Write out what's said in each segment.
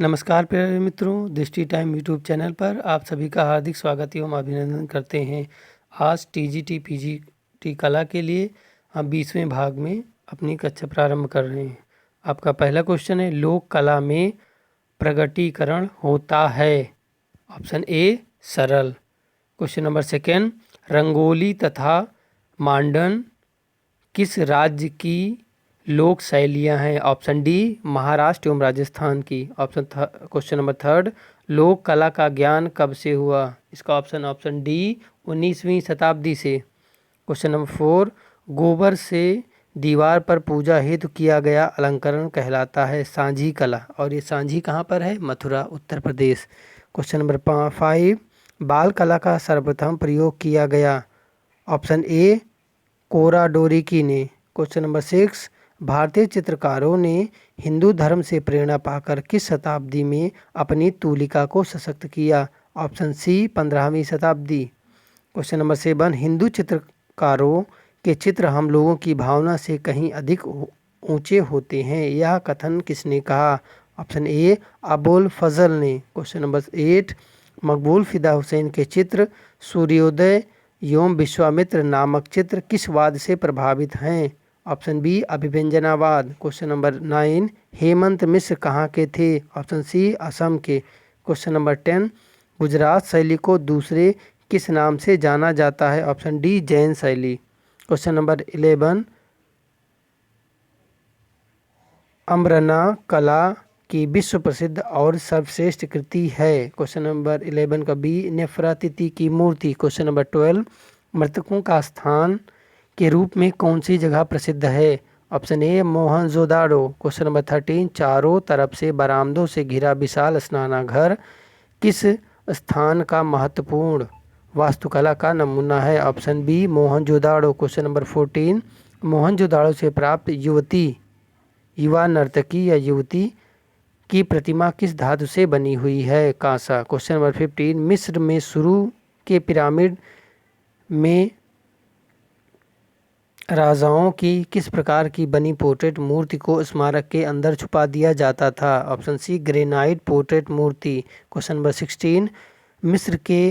नमस्कार प्यारे मित्रों, दृष्टि टाइम यूट्यूब चैनल पर आप सभी का हार्दिक स्वागत एवं अभिनंदन करते हैं। आज टीजीटी पीजीटी कला के लिए हम 20वें भाग में अपनी कक्षा प्रारंभ कर रहे हैं। आपका पहला क्वेश्चन है, लोक कला में प्रगटीकरण होता है। ऑप्शन ए सरल। क्वेश्चन नंबर सेकेंड, रंगोली तथा मांडन किस राज्य की लोक शैलियाँ हैं। ऑप्शन डी महाराष्ट्र एवं राजस्थान की। क्वेश्चन नंबर थर्ड, लोक कला का ज्ञान कब से हुआ। इसका ऑप्शन डी 19वीं शताब्दी से। क्वेश्चन नंबर फोर, गोबर से दीवार पर पूजा हेतु किया गया अलंकरण कहलाता है सांझी कला, और ये सांझी कहाँ पर है? Mathura, Uttar Pradesh. Question number five, बाल कला का सर्वप्रथम प्रयोग किया गया। ऑप्शन ए कोरा डोरिकी ने। क्वेश्चन नंबर सिक्स, भारतीय चित्रकारों ने हिंदू धर्म से प्रेरणा पाकर किस शताब्दी में अपनी तूलिका को सशक्त किया। ऑप्शन सी 15वीं शताब्दी। क्वेश्चन नंबर सेवन, हिंदू चित्रकारों के चित्र हम लोगों की भावना से कहीं अधिक ऊंचे होते हैं, यह कथन किसने कहा। ऑप्शन ए अबुल फजल ने। क्वेश्चन नंबर एट, मकबूल फिदा हुसैन के चित्र सूर्योदय एवं विश्वामित्र नामक चित्र किस वाद से प्रभावित हैं। ऑप्शन बी अभिव्यंजनावाद। Question number nine, Hemant Mishra कहाँ के थे। ऑप्शन सी असम के। क्वेश्चन नंबर 10, गुजरात शैली को दूसरे किस नाम से जाना जाता है। ऑप्शन डी जैन शैली। क्वेश्चन नंबर 11, अम्रना कला की विश्व प्रसिद्ध और सर्वश्रेष्ठ कृति है। क्वेश्चन नंबर 11 का बी नेफ्रातिथि की मूर्ति। क्वेश्चन नंबर 12, मृतकों का स्थान के रूप में कौन सी जगह प्रसिद्ध है। ऑप्शन ए मोहनजोदाड़ो। क्वेश्चन नंबर 13, चारों तरफ से बरामदों से घिरा विशाल स्नानाघर किस स्थान का महत्वपूर्ण वास्तुकला का नमूना है। Option B Mohenjodaro. Question number 14, Mohenjodaro से प्राप्त युवा नर्तकी या युवती की प्रतिमा किस धातु से बनी हुई है। कांसा। क्वेश्चन नंबर 15, मिस्र में शुरू के पिरामिड में राजाओं की किस प्रकार की बनी पोर्ट्रेट मूर्ति को स्मारक के अंदर छुपा दिया जाता था। ऑप्शन सी ग्रेनाइट पोर्ट्रेट मूर्ति। क्वेश्चन नंबर 16, मिस्र के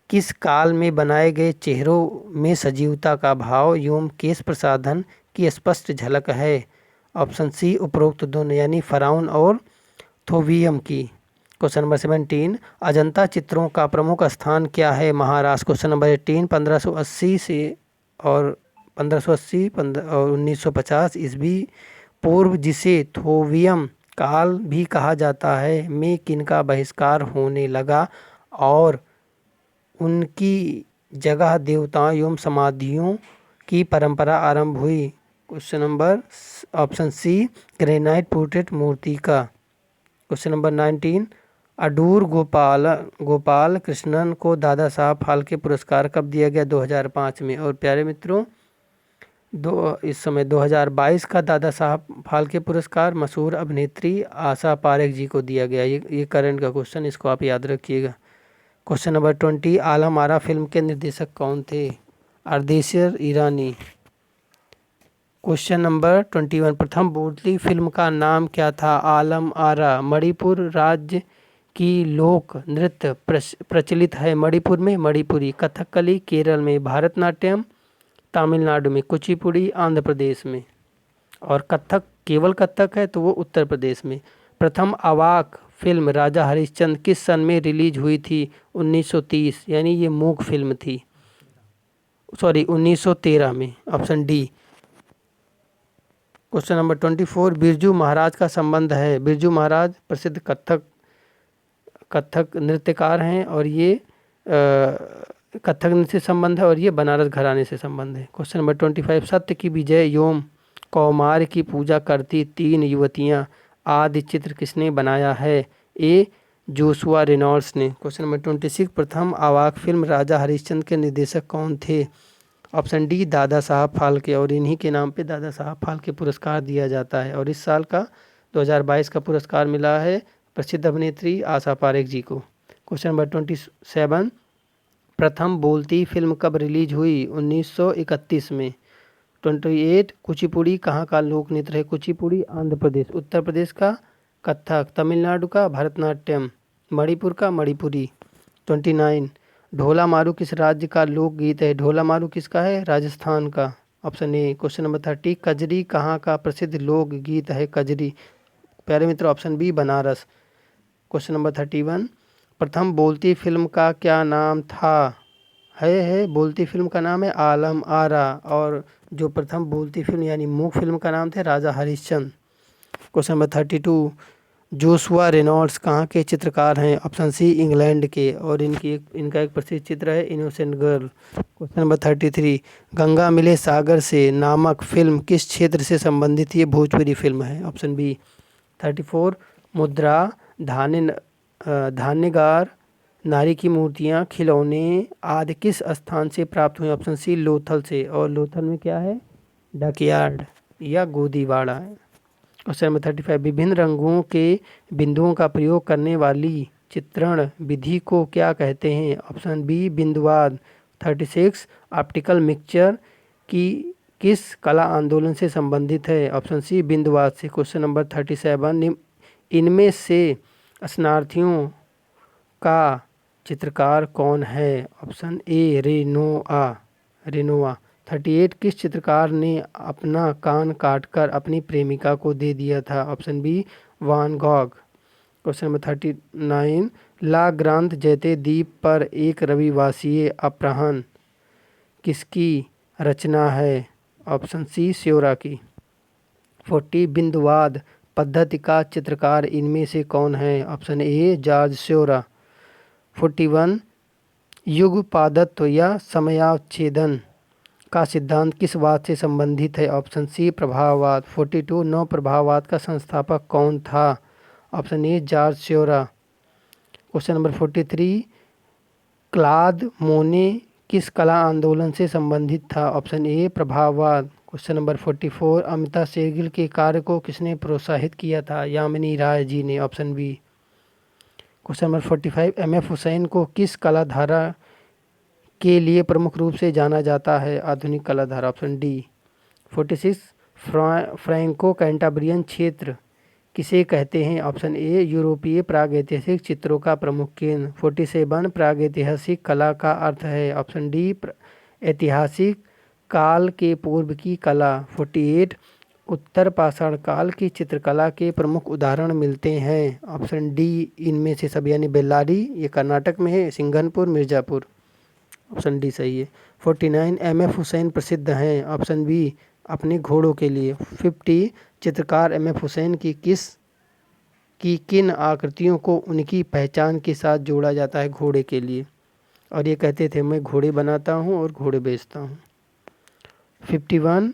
किस काल में बनाए गए चेहरों में सजीवता का भाव एवं केश प्रसाधन की स्पष्ट झलक है। ऑप्शन सी उपरोक्त दोनों यानी फराउन और थोवियम की। क्वेश्चन नंबर 17, अजंता चित्रों का प्रमुख स्थान क्या है। महाराष्ट्र। क्वेश्चन नंबर 18, 1580 से और 1580 और 1950 ईस्वी पूर्व, जिसे थोवियम काल भी कहा जाता है, में किनका बहिष्कार होने लगा और उनकी जगह देवताओं एवं समाधियों की परंपरा आरंभ हुई। Question number option C granite portrait मूर्ति का। Question number 19, Adoor Gopalakrishnan को दादा साहब फाल्के पुरस्कार कब दिया गया। 2005 में। और प्यारे मित्रों, इस समय 2022 का दादा साहब फाल्के पुरस्कार मशहूर अभिनेत्री आशा पारेख जी को दिया गया। ये करंट का क्वेश्चन, इसको आप याद रखिएगा। Question number 20, Alam Ara film के निर्देशक कौन थे। अर्देशीर ईरानी। क्वेश्चन नंबर 21, प्रथम बोटली फिल्म का नाम क्या था। आलम आरा। मणिपुर राज्य की लोक नृत्य प्रचलित है मणिपुर में मणिपुरी, कथकली केरल में, भारतनाट्यम तमिलनाडु में, कुचिपुड़ी आंध्र प्रदेश में, और कथक केवल कथक है तो वो उत्तर प्रदेश में। प्रथम अवाक फिल्म राजा हरिश्चंद्र किस सन में रिलीज हुई थी। 1930, यानी ये मूक फिल्म थी। 1913 में। Option D. Question number 24, Birju Maharaj का संबंध है। बिरजू महाराज प्रसिद्ध कथक नृत्यकार हैं और ये कथक नृत्य से संबंध है और ये बनारस घराने से संबंध है। क्वेश्चन नंबर 25, सत्य की विजय एवं कौमार की पूजा करती 3 युवतियाँ आदि चित्र किसने बनाया है। ए जोशुआ रेनॉल्ड्स ने। क्वेश्चन नंबर 26, प्रथम अवाक फिल्म राजा हरिश्चंद्र के निर्देशक कौन थे। ऑप्शन डी दादा साहब फाल्के, और इन्हीं के नाम पे दादा साहब फाल्के पुरस्कार दिया जाता है। और इस साल का 2022 का पुरस्कार मिला है प्रसिद्ध अभिनेत्री आशा पारेख जी को। क्वेश्चन नंबर 27, प्रथम बोलती फिल्म कब रिलीज हुई। 1931 में। 28, कुचिपुड़ी कहाँ का लोक नृत्य है। कुचिपुड़ी आंध्र प्रदेश। उत्तर प्रदेश का कथक। तमिलनाडु का भरतनाट्यम। मणिपुर का मणिपुरी। 29 ढोला मारू किस राज्य का लोकगीत है? ढोला मारू किसका है? राजस्थान का। Option A. Question number 30 Kajri कहाँ का प्रसिद्ध लोकगीत है? कजरी प्यारे मित्र option B Banaras. Question number 31 प्रथम बोलती फिल्म का क्या नाम था? है बोलती फिल्म का नाम है आलम आरा, और जो प्रथम बोलती फिल्म यानी मूक फिल्म का नाम थे Raja Harishchandra. Question number 32 Joshua Reynolds कहाँ के चित्रकार हैं? ऑप्शन सी इंग्लैंड के, और इनका एक प्रसिद्ध चित्र है innocent girl. Question number 33 Ganga मिले सागर से नामक फिल्म किस क्षेत्र से संबंधित? ये भोजपुरी फिल्म है। Option B. 34 मुद्रा धान्यगार नारी की मूर्तियाँ खिलौने आदि किस स्थान से प्राप्त हुए? ऑप्शन सी लोथल से, और लोथल में क्या है? डकयार्ड या गोदीवाड़ा है। क्वेश्चन नंबर 35 विभिन्न रंगों के बिंदुओं का प्रयोग करने वाली चित्रण विधि को क्या कहते हैं? ऑप्शन बी बिंदुवाद। 36 ऑप्टिकल मिक्सचर की किस कला आंदोलन से संबंधित है? ऑप्शन सी बिंदुवाद से। क्वेश्चन नंबर 37 इनमें से स्नार्थियों का चित्रकार कौन है? ऑप्शन ए रेनोआ। 38 किस चित्रकार ने अपना कान काटकर अपनी प्रेमिका को दे दिया था? ऑप्शन बी वान गॉग। क्वेश्चन नंबर 39 ला ग्रांथ जैते द्वीप पर एक रविवासीय अपहरण किसकी रचना है? ऑप्शन सी स्योरा की। 40 बिंदुवाद पद्धति का चित्रकार इनमें से कौन है? Option A Georges स्योरा। 41 युग पादत्व या समयावच्छेदन का सिद्धांत किस वाद से संबंधित है? ऑप्शन सी प्रभाववाद। 42 नव प्रभाववाद का संस्थापक कौन था? Option A Georges Seurat. Question number 43 Claude Monet किस कला आंदोलन से संबंधित था? ऑप्शन ए प्रभाववाद। क्वेश्चन नंबर 44 अमिता शेरगिल के कार्य को किसने प्रोत्साहित किया था? यामिनी राय जी ने। Option B. Question number 45 M F. Husain को किस कला धारा के लिए प्रमुख रूप से जाना जाता है? आधुनिक कला धारा। Option D. 46 फ्रैंको कैंटाब्रियन क्षेत्र किसे कहते हैं? ऑप्शन ए यूरोपीय प्रागैतिहासिक चित्रों का प्रमुख केंद्र। 47 प्रागैतिहासिक कला का अर्थ है? ऑप्शन डी ऐतिहासिक काल के पूर्व की कला। 48 उत्तर पाषाण काल की चित्रकला के प्रमुख उदाहरण मिलते हैं? ऑप्शन डी इनमें से सब, यानी बेल्लारी ये कर्नाटक में है, सिंघनपुर मिर्ज़ापुर। ऑप्शन डी सही है। 49 एम.एफ. हुसैन प्रसिद्ध हैं? ऑप्शन बी अपने घोड़ों के लिए। 50 चित्रकार एम.एफ. हुसैन की किन आकृतियों को उनकी पहचान के साथ जोड़ा जाता है? घोड़े के लिए, और ये कहते थे मैं घोड़े बनाता हूँ और घोड़े बेचता हूँ। 51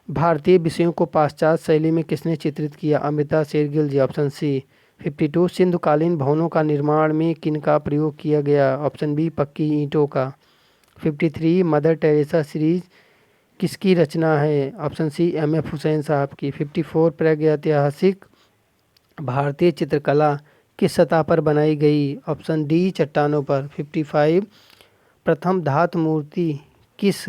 भारतीय विषयों को पाश्चात्य शैली में किसने चित्रित किया? अमृता शेरगिल जी। Option C. 52 सिंधुकालीन भवनों का निर्माण में किनका प्रयोग किया गया? ऑप्शन बी पक्की ईंटों का। 53 मदर टेरेसा सीरीज किसकी रचना है? ऑप्शन सी एम.एफ. हुसैन साहब की। 54 प्रागैतिहासिक भारतीय चित्रकला किस सतह पर बनाई गई? ऑप्शन डी चट्टानों पर। 55 प्रथम धातु मूर्ति किस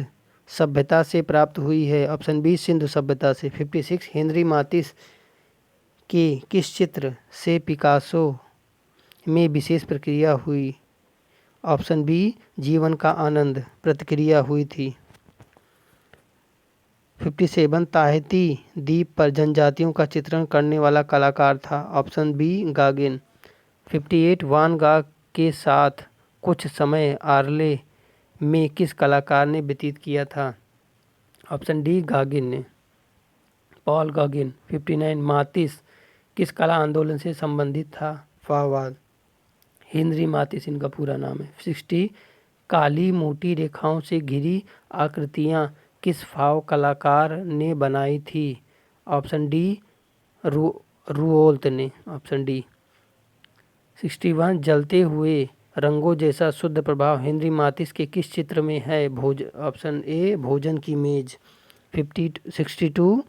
सभ्यता से प्राप्त हुई है? ऑप्शन बी सिंधु सभ्यता से। 56 हेनरी मातिस के किस चित्र से पिकासो में विशेष प्रक्रिया हुई? ऑप्शन बी जीवन का आनंद प्रतिक्रिया हुई थी। 57 ताहिती द्वीप पर जनजातियों का चित्रण करने वाला कलाकार था? Option B गागिन। 58 वान गाग के साथ कुछ समय आर्ले में किस कलाकार ने व्यतीत किया था? ऑप्शन डी गागिन ने, पॉल गागिन। 59 मातिस किस कला आंदोलन से संबंधित था? फाववाद। हेनरी मातिस इनका पूरा नाम है। 60 काली मोटी रेखाओं से घिरी आकृतियाँ किस फाव कलाकार ने बनाई थी? ऑप्शन डी रुओल्त ने। Option D. 61 जलते हुए रंगों जैसा शुद्ध प्रभाव हेनरी मातिस के किस चित्र में है? ऑप्शन ए भोजन की मेज। 62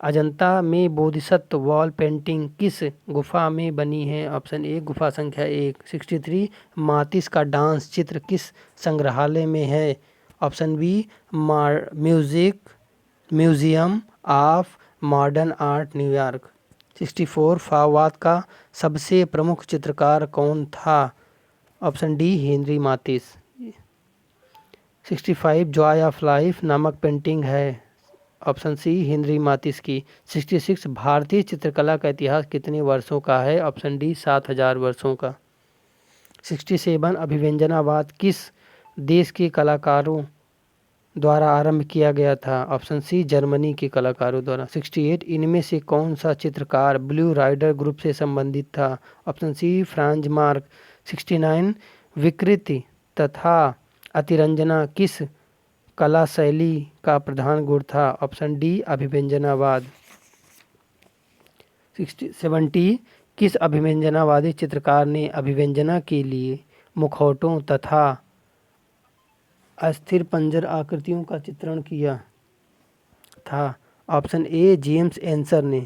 अजंता में बोधिसत्व वॉल पेंटिंग किस गुफा में बनी है? ऑप्शन ए गुफा संख्या 1। 63 मातिस का डांस चित्र किस संग्रहालय में है? Option B Museum of Modern Art न्यूयॉर्क। 64 फाववाद का सबसे प्रमुख चित्रकार कौन था? Option D Henri Matisse. 65 Joy of Life नामक पेंटिंग है, ऑप्शन सी हेनरी मातिस की। 66 भारतीय चित्रकला का इतिहास कितने वर्षों का है? ऑप्शन डी 7000 वर्षों का। 67 अभिव्यंजनावाद किस देश के कलाकारों द्वारा आरंभ किया गया था? ऑप्शन सी जर्मनी के कलाकारों द्वारा। 68 इनमें से कौन सा चित्रकार ब्लू राइडर ग्रुप से संबंधित था? Option C Franz mark. 69 विकृति तथा अतिरंजना किस कला शैली का प्रधान गुण था? Option D अभिव्यंजनावाद। 70 किस अभिव्यंजनावादी चित्रकार ने अभिव्यंजना के लिए मुखौटों तथा अस्थिर पंजर आकृतियों का चित्रण किया था? ऑप्शन ए जेम्स एंसर ने।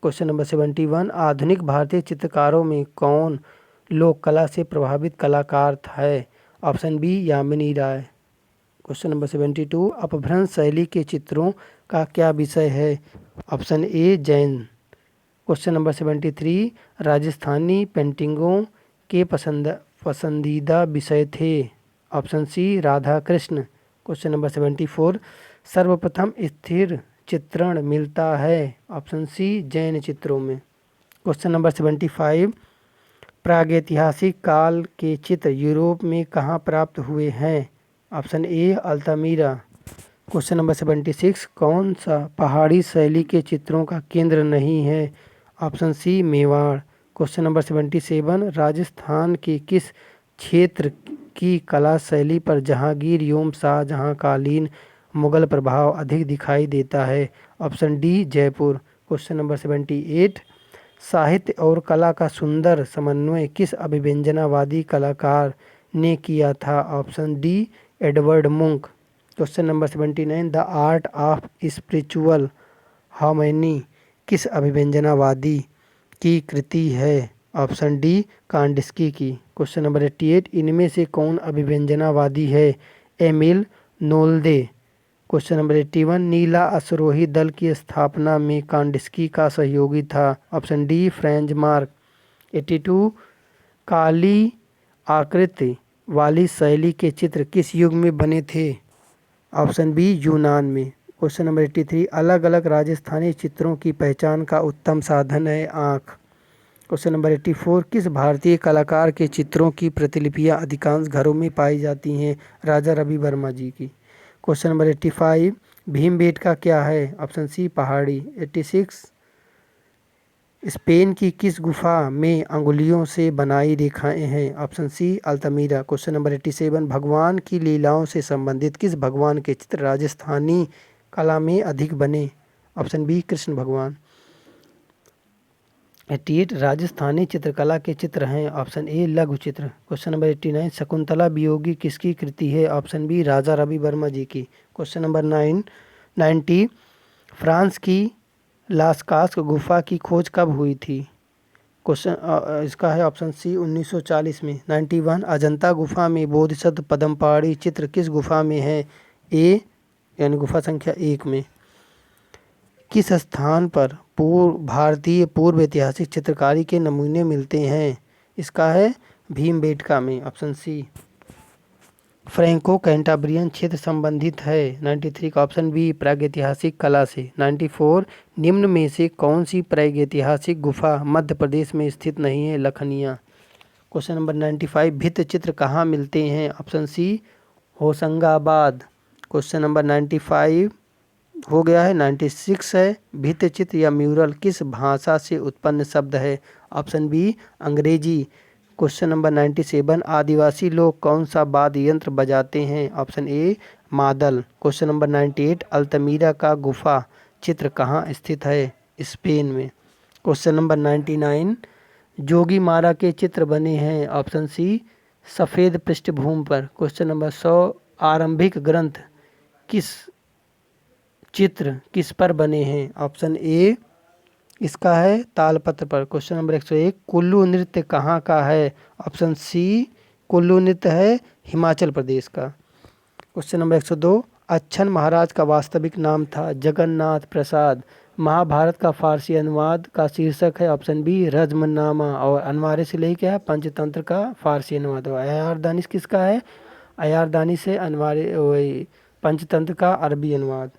क्वेश्चन नंबर 71 आधुनिक भारतीय चित्रकारों में कौन लोक कला से प्रभावित कलाकार है? Option B Yamini Roy. Question number 72 अपभ्रंश शैली के चित्रों का क्या विषय है? Option A Jain. Question number 73 Rajasthani पेंटिंगों के पसंदीदा विषय थे? Option C Radha Krishna. Question number 74 सर्वप्रथम स्थिर चित्रण मिलता है? ऑप्शन सी जैन चित्रों में। क्वेश्चन नंबर 75 प्रागैतिहासिक काल के चित्र यूरोप में कहाँ प्राप्त हुए हैं? Option A Altamira. Question number 76 कौन सा पहाड़ी शैली के चित्रों का केंद्र नहीं है? Option C Mewar. Question number 77 Rajasthan के किस क्षेत्र की कला शैली पर जहांगीर एवं शाहजहांकालीन मुगल प्रभाव अधिक दिखाई देता है? Option D Jaipur. Question number 78 साहित्य और कला का सुंदर समन्वय किस अभिव्यंजनावादी कलाकार ने किया था? Option D Edward मुंक। Question number 79 the art of spiritual harmony किस अभिव्यंजनावादी की कृति है? ऑप्शन डी कांडिस्की की। क्वेश्चन नंबर 88 इनमें से कौन अभिव्यंजनावादी है? एमिल नोल्दे। क्वेश्चन नंबर 81 नीला अश्वरोही दल की स्थापना में कांडिस्की का सहयोगी था? Option D French mark. 82 काली आकृति वाली शैली के चित्र किस युग में बने थे? ऑप्शन बी यूनान में। क्वेश्चन नंबर 83 अलग अलग राजस्थानी चित्रों की पहचान का उत्तम साधन है आँख। क्वेश्चन नंबर 84 किस भारतीय कलाकार के चित्रों की प्रतिलिपियां अधिकांश घरों में पाई जाती हैं? राजा रवि वर्मा जी की। क्वेश्चन नंबर 85 भीमबेटका क्या है? ऑप्शन सी पहाड़ी। 86 स्पेन की किस गुफा में अंगुलियों से बनाई रेखाएं हैं? Option C Altamira. Question number 87 भगवान की लीलाओं से संबंधित किस भगवान के चित्र राजस्थानी कला में अधिक बने? ऑप्शन बी कृष्ण भगवान। 88 राजस्थानी चित्रकला के चित्र हैं? ऑप्शन ए लघु चित्र। क्वेश्चन नंबर 89 शकुंतला वियोगी किसकी कृति है? ऑप्शन बी राजा रवि वर्मा जी की। क्वेश्चन नंबर 90 फ्रांस की लास्कास गुफा की खोज कब हुई थी? क्वेश्चन इसका है ऑप्शन सी 1940 में। 91 अजंता गुफा में बोधिसत्व पद्मपाणि चित्र किस गुफा में है? ए यानी गुफा संख्या 1 में। किस स्थान पर भारतीय पूर्व ऐतिहासिक चित्रकारी के नमूने मिलते हैं? इसका है भीमबेटका में, ऑप्शन सी। फ्रैंको कैंटाब्रियन क्षेत्र संबंधित है 93 का ऑप्शन बी प्रागैतिहासिक कला से। 94 निम्न में से कौन सी प्रागैतिहासिक गुफा मध्य प्रदेश में स्थित नहीं है? लखनिया। क्वेश्चन नंबर 95 भित्ति चित्र कहाँ मिलते हैं? Option C Hoshangabad. Question number 95 हो गया है। 96 है भित्ति चित्र या म्यूरल किस भाषा से उत्पन्न शब्द है? ऑप्शन बी अंग्रेजी। क्वेश्चन नंबर 97 आदिवासी लोग कौन सा वाद्य यंत्र बजाते हैं? ऑप्शन ए मादल। क्वेश्चन नंबर 98 अल्तमीरा का गुफा चित्र कहाँ स्थित है? स्पेन में। क्वेश्चन नंबर 99 जोगीमारा के चित्र बने हैं? ऑप्शन सी सफ़ेद पृष्ठभूमि पर। क्वेश्चन नंबर 100 आरंभिक ग्रंथ चित्र किस पर बने हैं? ऑप्शन ए इसका है तालपत्र पर। क्वेश्चन नंबर 101 कुल्लू नृत्य कहाँ का है? ऑप्शन सी कुल्लू नृत्य है हिमाचल प्रदेश का। क्वेश्चन नंबर 102 अच्छन महाराज का वास्तविक नाम था? जगन्नाथ प्रसाद। महाभारत का फारसी अनुवाद का शीर्षक है ऑप्शन बी रज़्मनामा, और अनवारे से लेके क्या है पंचतंत्र का फारसी अनुवाद। और अयारदानिश किसका है? अयारदानिश से अनवारे वही पंचतंत्र का अरबी अनुवाद।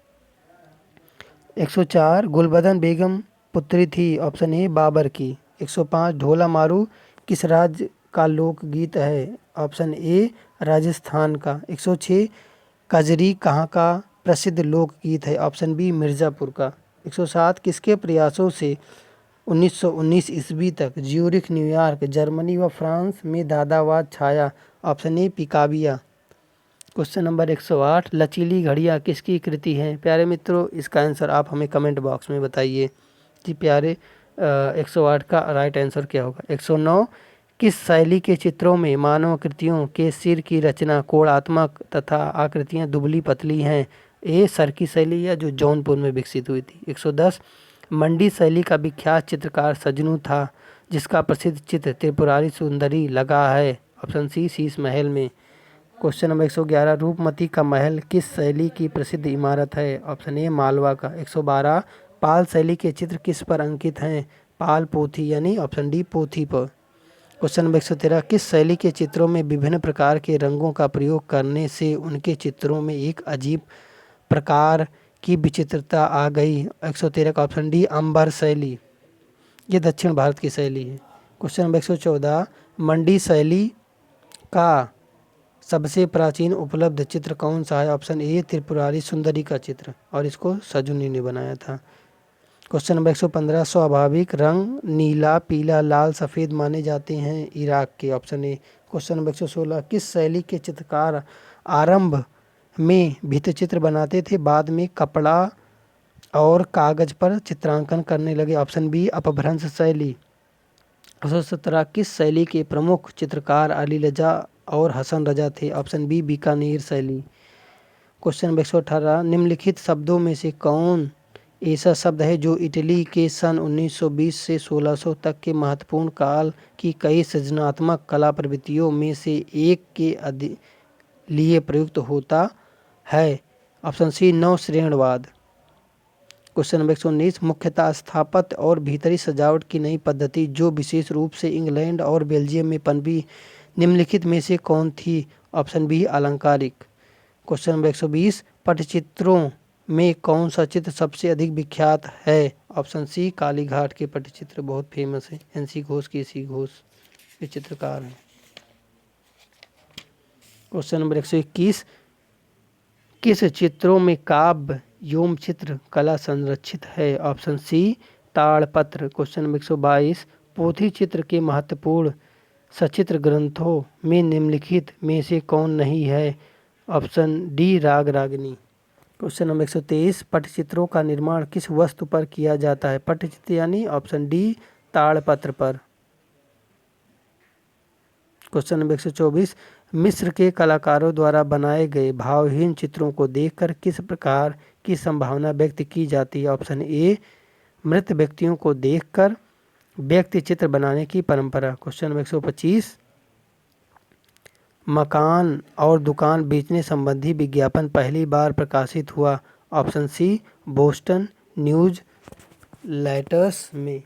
104 गुलबदन बेगम पुत्री थी, ऑप्शन ए बाबर की। 105 ढोला मारू किस राज्य का लोकगीत है? ऑप्शन ए राजस्थान का। 106 कजरी कहाँ का प्रसिद्ध लोकगीत है? ऑप्शन बी मिर्ज़ापुर का। 107 किसके प्रयासों से 1919 ईस्वी तक ज्यूरिख, न्यूयॉर्क, जर्मनी व फ्रांस में दादावाद छाया? Option A Picabia. Question number 108 लचीली घड़ियाँ किसकी कृति हैं? प्यारे मित्रों, इसका आंसर आप हमें कमेंट बॉक्स में बताइए कि प्यारे 108 का राइट आंसर क्या होगा। 109 किस शैली के चित्रों में मानव आकृतियों के सिर की रचना कोणात्मक तथा आकृतियां दुबली पतली हैं? ए सरकी शैली, या जो जौनपुर में विकसित हुई थी। 110 मंडी शैली का विख्यात चित्रकार सजनू था, जिसका प्रसिद्ध चित्र त्रिपुरारी सुंदरी लगा है? ऑप्शन सी शीश महल में। क्वेश्चन नंबर 111 रूपमती का महल किस शैली की प्रसिद्ध इमारत है? ऑप्शन ए मालवा का। 112 पाल शैली के चित्र किस पर अंकित हैं? पाल पोथी, यानी ऑप्शन डी पोथी पर। क्वेश्चन नंबर 113 किस शैली के चित्रों में विभिन्न प्रकार के रंगों का प्रयोग करने से उनके चित्रों में एक अजीब प्रकार की विचित्रता आ गई? 113 का ऑप्शन डी अंबर शैली, ये दक्षिण भारत की शैली है। क्वेश्चन नंबर 114 मंडी शैली का सबसे प्राचीन उपलब्ध चित्र कौन सा है? ऑप्शन ए त्रिपुरारी सुंदरी का चित्र, और इसको सजुनी ने बनाया था। क्वेश्चन नंबर 115 स्वाभाविक रंग नीला, पीला, लाल, सफ़ेद माने जाते हैं इराक के? Option A. क्वेश्चन नंबर 116 किस शैली के चित्रकार आरंभ में भित्तिचित्र बनाते थे, बाद में कपड़ा और कागज पर चित्रांकन करने लगे? ऑप्शन बी अपभ्रंश शैली। 117 किस शैली के प्रमुख चित्रकार अली रजा और हसन रजा थे? ऑप्शन बी बीकानेर शैली। क्वेश्चन नंबर 118 निम्नलिखित शब्दों में से कौन ऐसा शब्द है जो इटली के सन 1920 से 1600 तक के महत्वपूर्ण काल की कई सृजनात्मक कला प्रवृत्तियों में से एक के लिए प्रयुक्त होता है? ऑप्शन सी नवश्रेणवाद। क्वेश्चन नंबर 119 मुख्यतः स्थापत्य और भीतरी सजावट की नई पद्धति जो विशेष रूप से इंग्लैंड और बेल्जियम में पनपी निम्नलिखित में से कौन थी? ऑप्शन बी अलंकारिक। क्वेश्चन नंबर 120 पटचित्रों में कौन सा चित्र सबसे अधिक विख्यात है? ऑप्शन सी कालीघाट के पटचित्र बहुत फेमस है, एनसी घोष की सी घोष ये चित्रकार हैं। क्वेश्चन नंबर 121 किस चित्रों में काव्य योम चित्र कला संरक्षित है? ऑप्शन सी ताड़पत्र। क्वेश्चन नंबर 122 पोथी चित्र के महत्वपूर्ण सचित्र ग्रंथों में निम्नलिखित में से कौन नहीं है? ऑप्शन डी राग रागिनी। क्वेश्चन नंबर 123 पटचित्रों का निर्माण किस वस्तु पर किया जाता है? पटचित्र यानी ऑप्शन डी ताड़पत्र पर। क्वेश्चन नंबर 124 मिस्र के कलाकारों द्वारा बनाए गए भावहीन चित्रों को देखकर किस प्रकार की संभावना व्यक्त की जाती है? ऑप्शन ए मृत व्यक्तियों को देखकर व्यक्ति चित्र बनाने की परंपरा। क्वेश्चन नंबर 125 मकान और दुकान बेचने संबंधी विज्ञापन पहली बार प्रकाशित हुआ? Option C Boston news letters में।